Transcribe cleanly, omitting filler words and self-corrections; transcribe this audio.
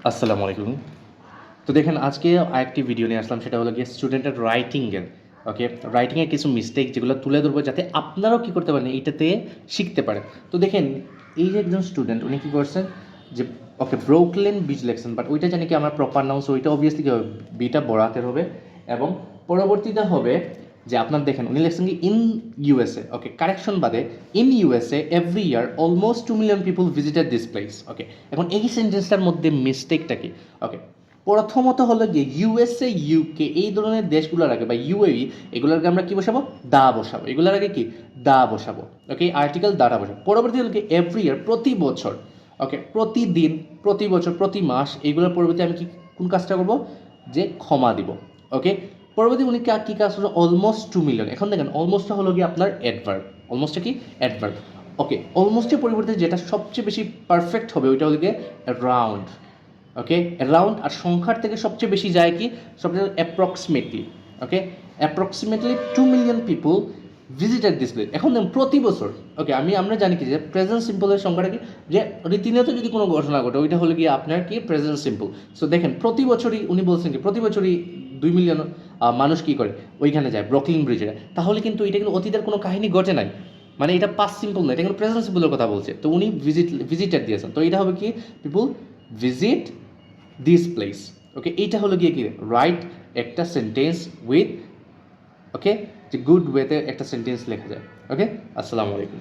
আসসালামু আলাইকুম। তো দেখেন আজকে আরেকটি ভিডিও নিয়ে আসলাম, সেটা হলো গিয়ে স্টুডেন্টের রাইটিংয়ের। ওকে, রাইটিংয়ের কিছু মিস্টেক যেগুলো তুলে ধরবো যাতে আপনারাও কী করতে পারেন, এইটাতে শিখতে পারেন। তো দেখেন এই যে একজন স্টুডেন্ট উনি কী করছেন যে ওকে ব্রোকলেন বীজ লেখছেন, বাট ওইটা জানি কি আমার প্রপার নাউন্স, ওইটা অবভিয়াসলি কী হবে, বিটা বড় হাতের হবে এবং পরবর্তীতে হবে যে আপনার দেখেন উনি লিখছেন কি ইন ইউএসএ। ওকে, কারেকশন বাদে in USA every year almost 2 million people visited this place. Okay, এখন এই সেন্টেন্সটার মধ্যে মিস্টেকটা কি? ওকে, প্রথমত হলো গিয়ে ইউএসএ ইউকে এই ধরনের দেশগুলোর আগে বা ইউএই এগুলোর আগে আমরা কী বসাবো? দা বসাবো। এগুলোর আগে কি দা বসাবো। ওকে, আর্টিকেল দাটা বসাবো। পরবর্তী হলো কি এভরি ইয়ার, প্রতি বছর। ওকে, প্রতিদিন, প্রতি বছর, প্রতি মাস, এইগুলোর পরবর্তী আমি কি কোন কাজটা করবো? যে ক্ষমা দিব। ওকে, পরবর্তী উনি কী কাজ করছে? Almost 2 million. এখন দেখেন অলমোস্টটা হলো গিয়ে আপনার অ্যাডভার্ব। অলমোস্টটা কি অ্যাডভার্ব। ওকে, অলমোস্টের পরিবর্তে যেটা সবচেয়ে বেশি পারফেক্ট হবে ওইটা হলো গিয়ে অ্যারাউন্ড। ওকে, অ্যারাউন্ড, আর সংখ্যার থেকে সবচেয়ে বেশি যায় কি? সবচেয়ে approximately. Okay, approximately 2 million people visited this place. এখন দেখুন প্রতি বছর। ওকে, আমরা জানি কি যে প্রেজেন্ট সিম্পলের সংখ্যাটা কি, যে রীতিমতো যদি কোনো ঘটনা ঘটে ওইটা হলো গিয়ে আপনার কি প্রেজেন্ট সিম্পল। সো দেখেন প্রতি বছরই উনি বলছেন কি প্রতি বছরই 2 মিলিয়ন মানুষ কী করে ওইখানে যায়, ব্রুকলিন ব্রিজে। তাহলে কিন্তু এটা কিন্তু অতীতের কোনো কাহিনী ঘটে নাই, মানে এটা পাস্ট সিম্পল না, এটা কিন্তু প্রেজেন্ট সিম্পলের কথা বলছে। তো উনি ভিজিটেড দিয়েছেন, তো এটা হবে কি পিপল ভিজিট দিস প্লেস। ওকে, এইটা হলো গিয়ে কি রাইট একটা সেন্টেন্স উইথ, ওকে, যে গুড ওয়েতে একটা সেন্টেন্স লেখা যায়। ওকে, আসসালামু আলাইকুম।